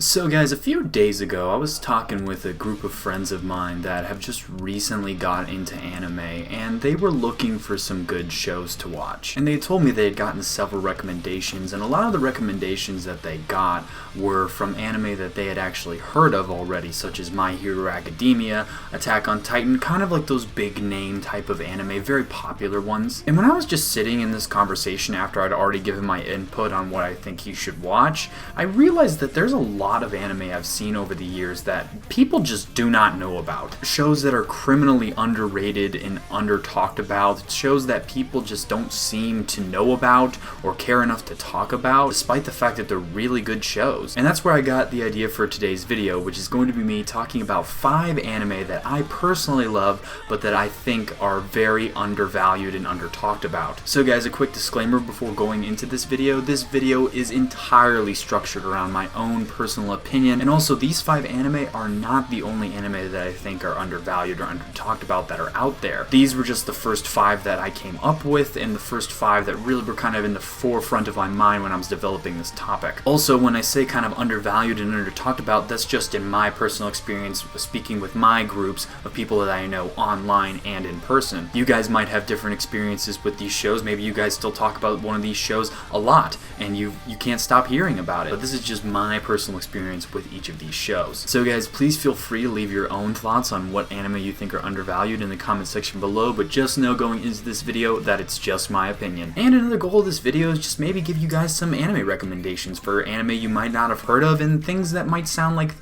So guys, a few days ago I was talking with a group of friends of mine that have just recently got into anime, and they were looking for some good shows to watch. And they told me they had gotten several recommendations, and a lot of the recommendations that they got were from anime that they had actually heard of already, such as My Hero Academia, Attack on Titan, kind of like those big name type of anime, very popular ones. And when I was just sitting in this conversation after I'd already given my input on what I think you should watch, I realized that there's a lot of anime I've seen over the years that people just do not know about. Shows that are criminally underrated and under talked about. Shows that people just don't seem to know about or care enough to talk about, despite the fact that they're really good shows. And that's where I got the idea for today's video, which is going to be me talking about 5 anime that I personally love, but that I think are very undervalued and under talked about. So guys, a quick disclaimer before going into this video. This video is entirely structured around my own personal opinion, and also these 5 anime are not the only anime that I think are undervalued or under talked about that are out there. These were just the first 5 that I came up with, and the first 5 that really were kind of in the forefront of my mind when I was developing this topic. Also, when I say kind of undervalued and under talked about, that's just in my personal experience speaking with my groups of people that I know online and in person. You guys might have different experiences with these shows. Maybe you guys still talk about one of these shows a lot and you can't stop hearing about it. But this is just my personal experience with each of these shows. So guys, please feel free to leave your own thoughts on what anime you think are undervalued in the comment section below, but just know going into this video that it's just my opinion. And another goal of this video is just maybe give you guys some anime recommendations for anime you might not have heard of and things that might sound like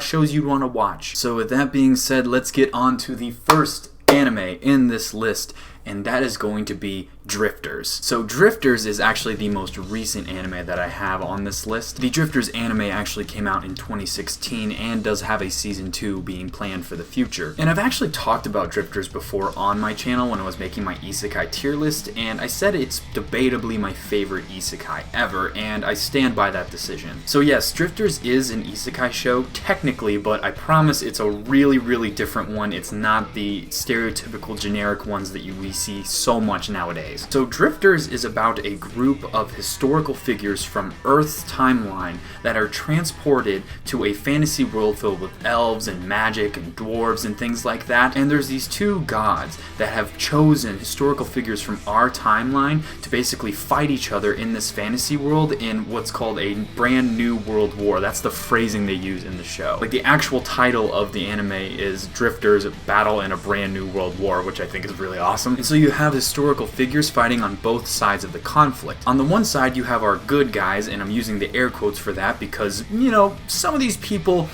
shows you'd want to watch. So with that being said, let's get on to the first anime in this list, and that is going to be Drifters. So Drifters is actually the most recent anime that I have on this list. The Drifters anime actually came out in 2016 and does have a season 2 being planned for the future. And I've actually talked about Drifters before on my channel when I was making my isekai tier list, and I said it's debatably my favorite isekai ever, and I stand by that decision. So yes, Drifters is an isekai show technically, but I promise it's a really different one. It's not the stereotypical generic ones that we see so much nowadays. So Drifters is about a group of historical figures from Earth's timeline that are transported to a fantasy world filled with elves and magic and dwarves and things like that. And there's these 2 gods that have chosen historical figures from our timeline to basically fight each other in this fantasy world in what's called a brand new world war. That's the phrasing they use in the show. Like, the actual title of the anime is Drifters Battle in a Brand New World War, which I think is really awesome. And so you have historical figures fighting on both sides of the conflict. On the one side, you have our good guys, and I'm using the air quotes for that because, you know, some of these people,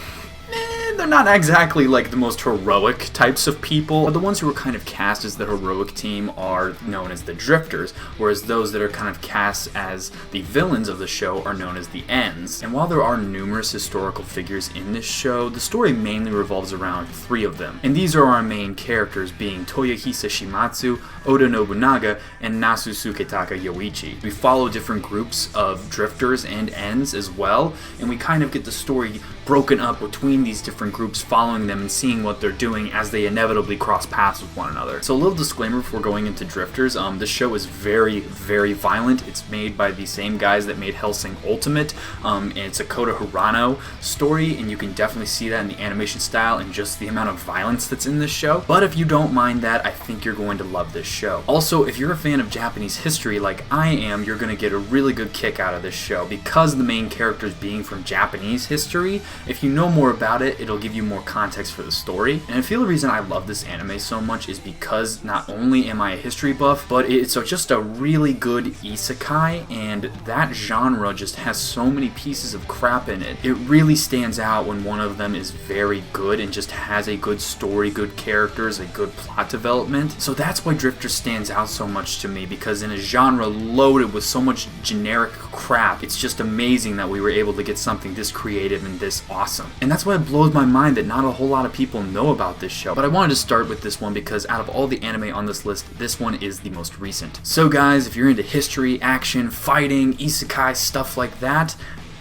they're not exactly like the most heroic types of people, but the ones who are kind of cast as the heroic team are known as the Drifters, whereas those that are kind of cast as the villains of the show are known as the Ends. And while there are numerous historical figures in this show, the story mainly revolves around 3 of them. And these are our main characters, being Toyohisa Shimatsu, Oda Nobunaga, and Nasu Suketaka Yoichi. We follow different groups of Drifters and Ends as well, and we kind of get the story broken up between these different groups, following them and seeing what they're doing as they inevitably cross paths with one another. So a little disclaimer before going into Drifters, this show is very violent. It's made by the same guys that made Hellsing Ultimate, and it's a Kota Hirano story, and you can definitely see that in the animation style and just the amount of violence that's in this show. But if you don't mind that, I think you're going to love this show. Also, if you're a fan of Japanese history like I am, you're going to get a really good kick out of this show because the main characters being from Japanese history. If you know more about it, it'll give you more context for the story. And I feel the reason I love this anime so much is because not only am I a history buff, but it's just a really good isekai, and that genre just has so many pieces of crap in it. It really stands out when one of them is very good and just has a good story, good characters, a good plot development. So that's why Drifter stands out so much to me, because in a genre loaded with so much generic crap, it's just amazing that we were able to get something this creative and this awesome. And that's why it blows my mind that not a whole lot of people know about this show. But I wanted to start with this one because out of all the anime on this list, this one is the most recent. So guys, if you're into history, action, fighting, isekai, stuff like that,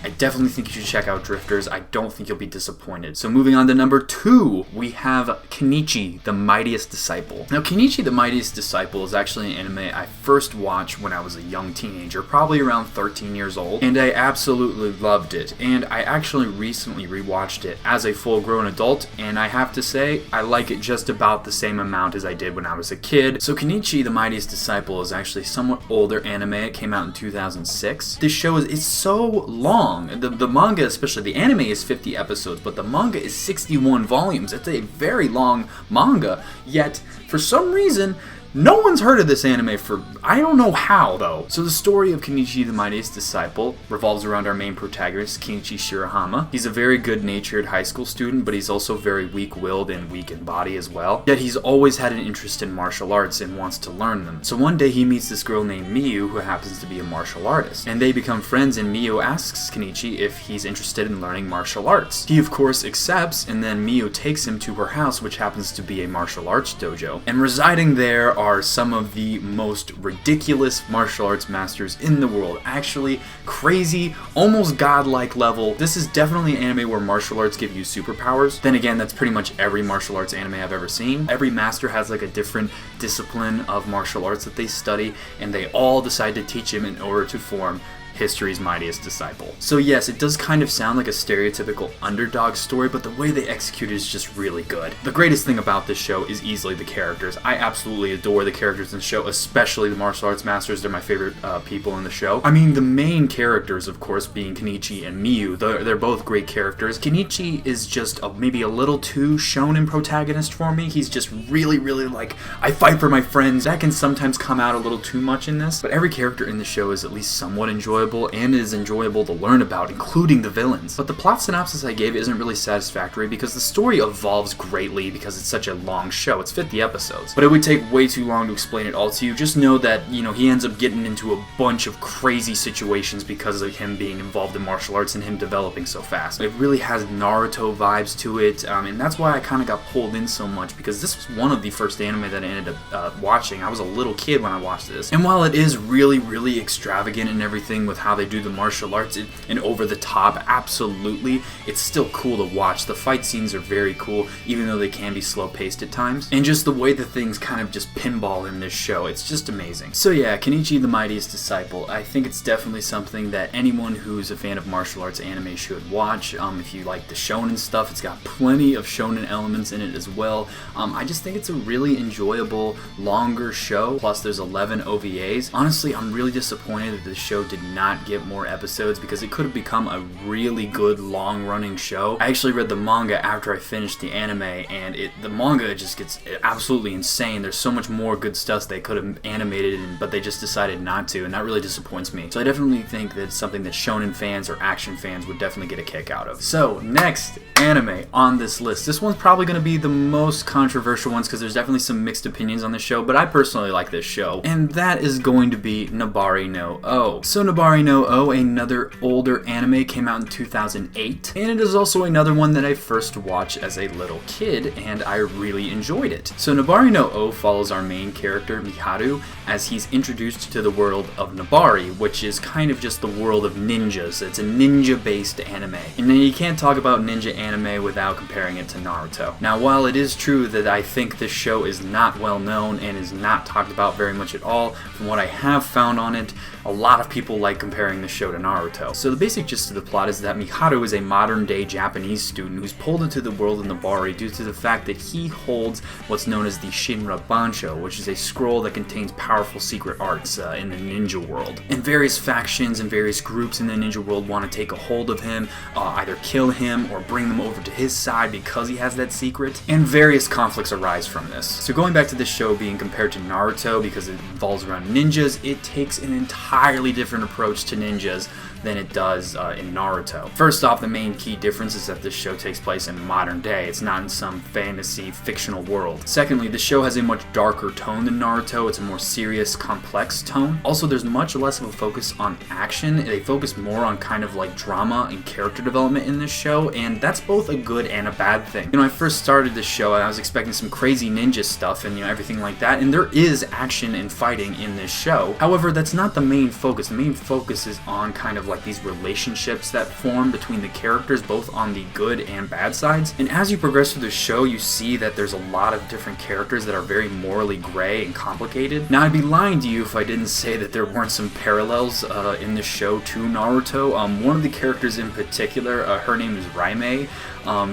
I definitely think you should check out Drifters. I don't think you'll be disappointed. So moving on to number 2, we have Kenichi, the Mightiest Disciple. Now, Kenichi, the Mightiest Disciple is actually an anime I first watched when I was a young teenager, probably around 13 years old, and I absolutely loved it. And I actually recently rewatched it as a full-grown adult, and I have to say, I like it just about the same amount as I did when I was a kid. So Kenichi, the Mightiest Disciple is actually a somewhat older anime. It came out in 2006. This show is so long. The manga, especially the anime, is 50 episodes, but the manga is 61 volumes. It's a very long manga, yet for some reason, no one's heard of this anime for, I don't know how, though. So the story of Kenichi, the Mightiest Disciple, revolves around our main protagonist, Kenichi Shirahama. He's a very good-natured high school student, but he's also very weak-willed and weak in body as well. Yet he's always had an interest in martial arts and wants to learn them. So one day he meets this girl named Miyu, who happens to be a martial artist. And they become friends, and Miyu asks Kenichi if he's interested in learning martial arts. He, of course, accepts, and then Miyu takes him to her house, which happens to be a martial arts dojo. And residing there are some of the most ridiculous martial arts masters in the world. Actually, crazy, almost godlike level. This is definitely an anime where martial arts give you superpowers. Then again, that's pretty much every martial arts anime I've ever seen. Every master has like a different discipline of martial arts that they study, and they all decide to teach him in order to form history's mightiest disciple. So yes, it does kind of sound like a stereotypical underdog story, but the way they execute it is just really good. The greatest thing about this show is easily the characters. I absolutely adore the characters in the show, especially the martial arts masters. They're my favorite people in the show. I mean, the main characters, of course, being Kenichi and Miyu. They're both great characters. Kenichi is just maybe a little too shonen protagonist for me. He's just really, really like, I fight for my friends. That can sometimes come out a little too much in this, but every character in the show is at least somewhat enjoyable and is enjoyable to learn about, including the villains. But the plot synopsis I gave isn't really satisfactory because the story evolves greatly because it's such a long show. It's 50 episodes. But it would take way too long to explain it all to you. Just know that, you know, he ends up getting into a bunch of crazy situations because of him being involved in martial arts and him developing so fast. It really has Naruto vibes to it, and that's why I kind of got pulled in so much, because this was one of the first anime that I ended up watching. I was a little kid when I watched this. And while it is really, really extravagant and everything with how they do the martial arts and over the top, absolutely, it's still cool to watch. The fight scenes are very cool, even though they can be slow paced at times, and just the way the things kind of just pinball in this show, it's just amazing. So yeah, Kenichi, the Mightiest Disciple, I think it's definitely something that anyone who's a fan of martial arts anime should watch. If you like the shonen stuff, it's got plenty of shonen elements in it as well. I just think it's a really enjoyable, longer show, plus there's 11 OVAs. Honestly, I'm really disappointed that this show did not get more episodes, because it could have become a really good long-running show. I actually read the manga after I finished the anime, and the manga just gets absolutely insane. There's so much more good stuff they could have animated, but they just decided not to, and that really disappoints me. So I definitely think that it's something that shonen fans or action fans would definitely get a kick out of. So next anime on this list. This one's probably going to be the most controversial ones because there's definitely some mixed opinions on this show, but I personally like this show, and that is going to be Nabari no O. So Nabari no O, another older anime, came out in 2008, and it is also another one that I first watched as a little kid, and I really enjoyed it. So Nabari no O follows our main character, Miharu, as he's introduced to the world of Nabari, which is kind of just the world of ninjas. It's a ninja-based anime. And you can't talk about ninja anime without comparing it to Naruto. Now, while it is true that I think this show is not well known and is not talked about very much at all, from what I have found on it, a lot of people like comparing the show to Naruto. So the basic gist of the plot is that Miharu is a modern-day Japanese student who's pulled into the world of Nabari due to the fact that he holds what's known as the Shinra Bansho, which is a scroll that contains powerful secret arts in the ninja world. And various factions and various groups in the ninja world want to take a hold of him, either kill him or bring them over to his side because he has that secret, and various conflicts arise from this. So going back to this show being compared to Naruto because it revolves around ninjas, it takes an entirely different approach to ninjas than it does in Naruto. First off, the main key difference is that this show takes place in modern day. It's not in some fantasy fictional world. Secondly, the show has a much darker tone than Naruto. It's a more serious, complex tone. Also, there's much less of a focus on action. They focus more on kind of like drama and character development in this show, and that's both a good and a bad thing. You know, I first started this show and I was expecting some crazy ninja stuff and, you know, everything like that, and there is action and fighting in this show. However, that's not the main focus. The main focus is on kind of like like these relationships that form between the characters, both on the good and bad sides. And as you progress through the show, you see that there's a lot of different characters that are very morally gray and complicated. Now, I'd be lying to you if I didn't say that there weren't some parallels in the show to Naruto. One of the characters in particular, her name is Raime.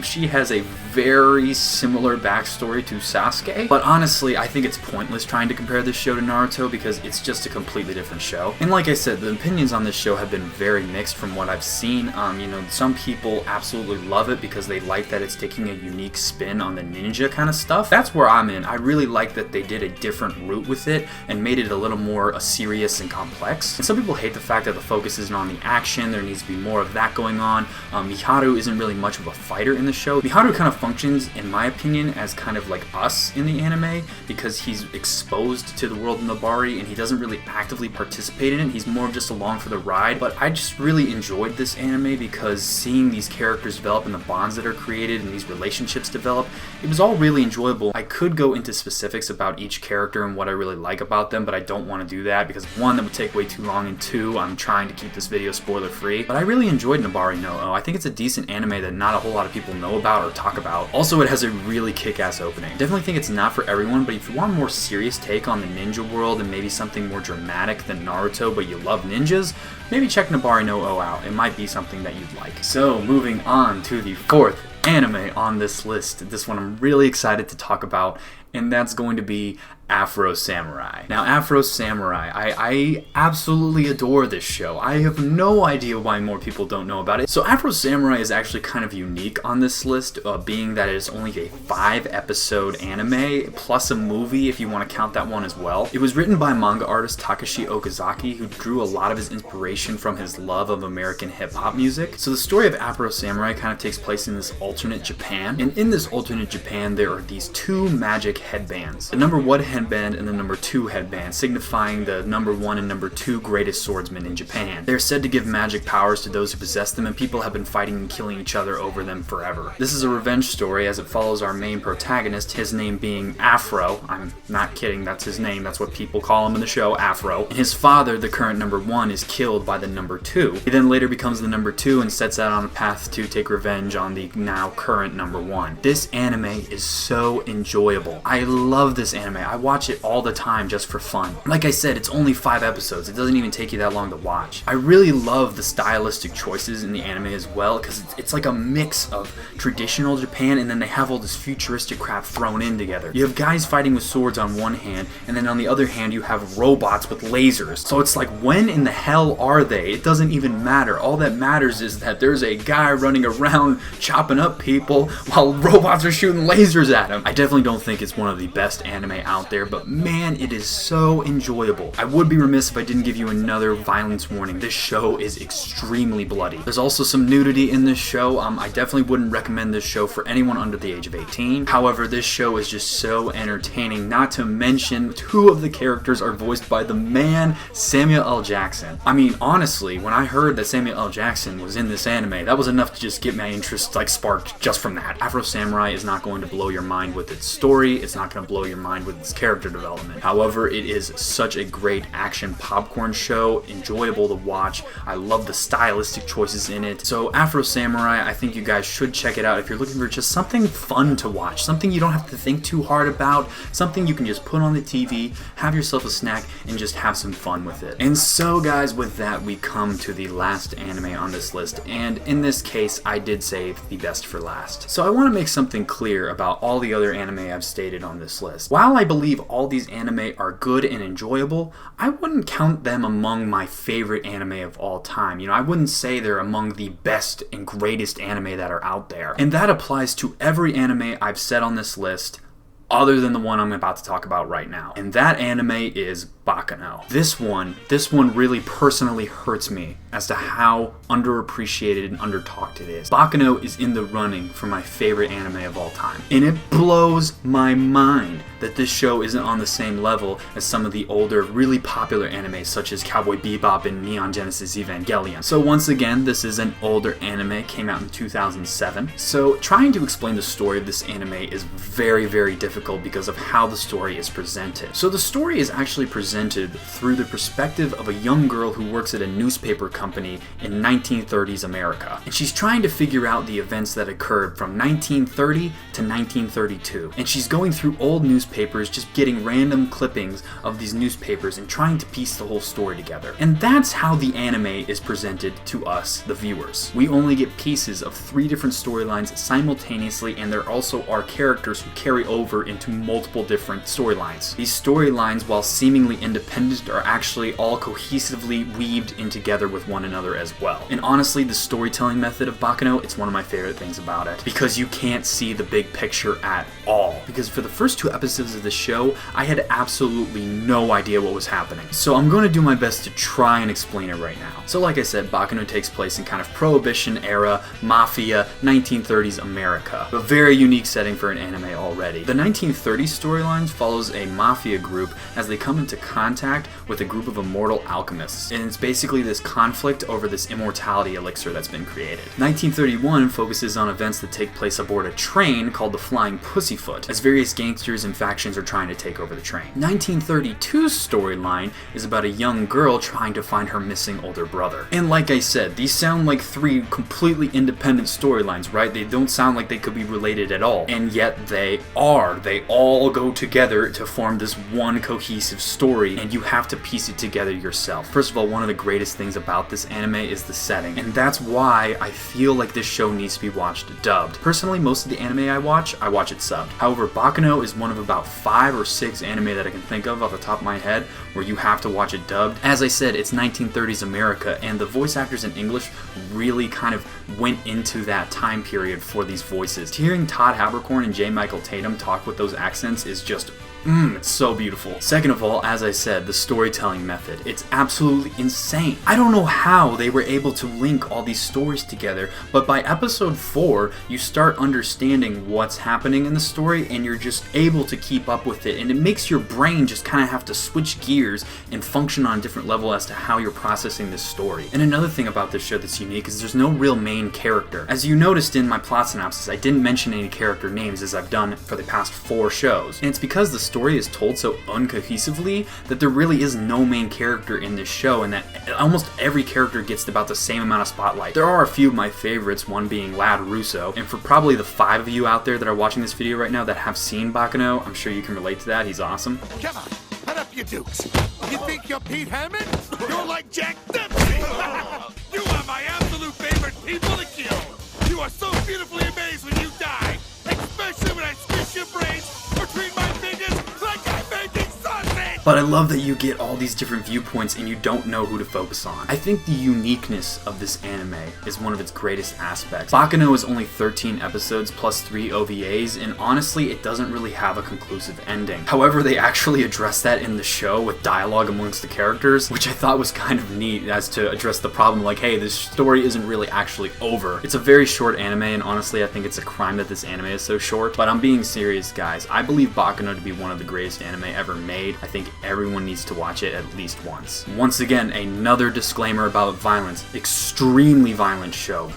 She has a very similar backstory to Sasuke, but honestly, I think it's pointless trying to compare this show to Naruto because it's just a completely different show. And like I said, the opinions on this show have been very mixed from what I've seen. You know, some people absolutely love it because they like that it's taking a unique spin on the ninja kind of stuff. That's where I'm in. I really like that they did a different route with it and made it a little more serious and complex. And some people hate the fact that the focus isn't on the action. There needs to be more of that going on. Miharu isn't really much of a fighter in the show. Miharu kind of functions, in my opinion, as kind of like us in the anime because he's exposed to the world of Nabari and he doesn't really actively participate in it. He's more just along for the ride. But I just really enjoyed this anime because seeing these characters develop and the bonds that are created and these relationships develop, it was all really enjoyable. I could go into specifics about each character and what I really like about them, but I don't want to do that because one, that would take way too long, and two, I'm trying to keep this video spoiler free. But I really enjoyed Nabari no O. I think it's a decent anime that not a whole lot of people know about or talk about. Also, it has a really kick-ass opening. Definitely think it's not for everyone, but if you want a more serious take on the ninja world and maybe something more dramatic than Naruto, but you love ninjas, maybe check Nabari no O out. It might be something that you'd like. So, moving on to the fourth anime on this list. This one I'm really excited to talk about, and that's going to be Afro Samurai. Now, Afro Samurai, I absolutely adore this show. I have no idea why more people don't know about it. So Afro Samurai is actually kind of unique on this list, being that it's only a 5-episode anime, plus a movie if you want to count that one as well. It was written by manga artist Takashi Okazaki, who drew a lot of his inspiration from his love of American hip-hop music. So the story of Afro Samurai kind of takes place in this alternate Japan, and in this alternate Japan there are these two magic headbands. The number 1 headband and the number 2 headband, signifying the number 1 and number 2 greatest swordsmen in Japan. They're said to give magic powers to those who possess them, and people have been fighting and killing each other over them forever. This is a revenge story as it follows our main protagonist, his name being Afro. I'm not kidding, that's his name, that's what people call him in the show, Afro. And his father, the current number 1, is killed by the number 2. He then later becomes the number 2 and sets out on a path to take revenge on the now current number 1. This anime is so enjoyable. I love this anime. I watch it all the time just for fun. Like I said, it's only 5 episodes. It doesn't even take you that long to watch. I really love the stylistic choices in the anime as well because it's like a mix of traditional Japan and then they have all this futuristic crap thrown in together. You have guys fighting with swords on one hand and then on the other hand you have robots with lasers. So it's like, when in the hell are they? It doesn't even matter. All that matters is that there's a guy running around chopping up people while robots are shooting lasers at him. I definitely don't think it's one of the best anime out there, but man, it is so enjoyable. I would be remiss if I didn't give you another violence warning. This show is extremely bloody. There's also some nudity in this show. I definitely wouldn't recommend this show for anyone under the age of 18. However, this show is just so entertaining, not to mention 2 of the characters are voiced by the man Samuel L. Jackson. I mean, honestly, when I heard that Samuel L. Jackson was in this anime, that was enough to just get my interest sparked just from that. Afro Samurai is not going to blow your mind with its story. It's not going to blow your mind with its character development. However, it is such a great action popcorn show, enjoyable to watch. I love the stylistic choices in it. So Afro Samurai, I think you guys should check it out if you're looking for just something fun to watch, something you don't have to think too hard about, something you can just put on the TV, have yourself a snack, and just have some fun with it. And so guys, with that we come to the last anime on this list, and in this case I did save the best for last. So I want to make something clear about all the other anime I've stated on this list. While I believe all these anime are good and enjoyable, I wouldn't count them among my favorite anime of all time. You know, I wouldn't say they're among the best and greatest anime that are out there. And that applies to every anime I've said on this list, other than the one I'm about to talk about right now. And that anime is Baccano. This one really personally hurts me as to how underappreciated and undertalked it is. Baccano is in the running for my favorite anime of all time. And it blows my mind that this show isn't on the same level as some of the older, really popular animes such as Cowboy Bebop and Neon Genesis Evangelion. So once again, this is an older anime, came out in 2007. So trying to explain the story of this anime is very, very difficult because of how the story is presented. So the story is actually presented presented through the perspective of a young girl who works at a newspaper company in 1930s America. And she's trying to figure out the events that occurred from 1930 to 1932. And she's going through old newspapers, just getting random clippings of these newspapers and trying to piece the whole story together. And that's how the anime is presented to us, the viewers. We only get pieces of 3 different storylines simultaneously, and there also are characters who carry over into multiple different storylines. These storylines, while seemingly independent, are actually all cohesively weaved in together with one another as well. And honestly, the storytelling method of Baccano, it's one of my favorite things about it, because you can't see the big picture at all. Because for the first 2 episodes of the show, I had absolutely no idea what was happening. So I'm going to do my best to try and explain it right now. So like I said, Baccano takes place in kind of Prohibition era, Mafia, 1930s America. A very unique setting for an anime already. The 1930s storylines follows a mafia group as they come into contact with a group of immortal alchemists. And it's basically this conflict over this immortality elixir that's been created. 1931 focuses on events that take place aboard a train called the Flying Pussyfoot, as various gangsters and factions are trying to take over the train. 1932's storyline is about a young girl trying to find her missing older brother. And like I said, these sound like 3 completely independent storylines, right? They don't sound like they could be related at all. And yet they are. They all go together to form this one cohesive story, and you have to piece it together yourself. First of all, one of the greatest things about this anime is the setting, and that's why I feel like this show needs to be watched dubbed. Personally, most of the anime I watch it subbed. However, Baccano is one of about 5 or 6 anime that I can think of off the top of my head where you have to watch it dubbed. As I said, it's 1930s America, and the voice actors in English really kind of went into that time period for these voices. Hearing Todd Haberkorn and J. Michael Tatum talk with those accents is just it's so beautiful. Second of all, as I said, the storytelling method. It's absolutely insane. I don't know how they were able to link all these stories together, but by episode 4, you start understanding what's happening in the story, and you're just able to keep up with it, and it makes your brain just kind of have to switch gears and function on a different level as to how you're processing this story. And another thing about this show that's unique is there's no real main character. As you noticed in my plot synopsis, I didn't mention any character names as I've done for the past 4 shows, and it's because the story is told so uncohesively that there really is no main character in this show, and that almost every character gets about the same amount of spotlight. There are a few of my favorites, one being Lad Russo, and for probably the 5 of you out there that are watching this video right now that have seen Baccano, I'm sure you can relate to that. He's awesome. Come on, put up your dukes. You think you're Pete Hammond? You're like Jack Dempsey. You are my absolute favorite people to kill. You are so beautifully amazed when you die, especially when I squish your brains between my fingers like I'm making sausage! But I love that you get all these different viewpoints and you don't know who to focus on. I think the uniqueness of this anime is one of its greatest aspects. Baccano is only 13 episodes plus 3 OVAs, and honestly, it doesn't really have a conclusive ending. However, they actually address that in the show with dialogue amongst the characters, which I thought was kind of neat as to address the problem like, hey, this story isn't really actually over. It's a very short anime, and honestly, I think it's a crime that this anime is so short, but I'm being serious, guys. I believe Baccano to be one of the greatest anime ever made. I think everyone needs to watch it at least once. Once again, another disclaimer about violence. Extremely violent show.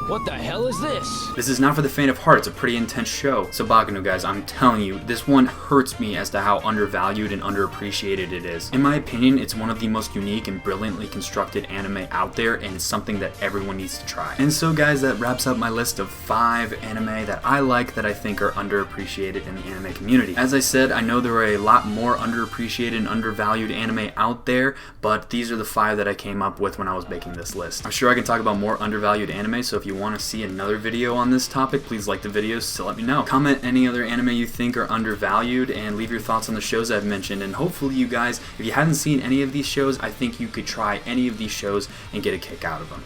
What the hell is this? This is not for the faint of heart. It's a pretty intense show. So Baccano, guys, I'm telling you, this one hurts me as to how undervalued and underappreciated it is. In my opinion, it's one of the most unique and brilliantly constructed anime out there, and it's something that everyone needs to try. And so, guys, that wraps up my list of 5 anime that I like that I think are underappreciated in the anime community. As I said, I know there are a lot more underappreciated and undervalued anime out there, but these are the 5 that I came up with when I was making this list. I'm sure I can talk about more undervalued anime, so if you want to see another video on this topic, please like the videos to let me know. Comment any other anime you think are undervalued, and leave your thoughts on the shows I've mentioned, and hopefully you guys, if you haven't seen any of these shows, I think you could try any of these shows and get a kick out of them.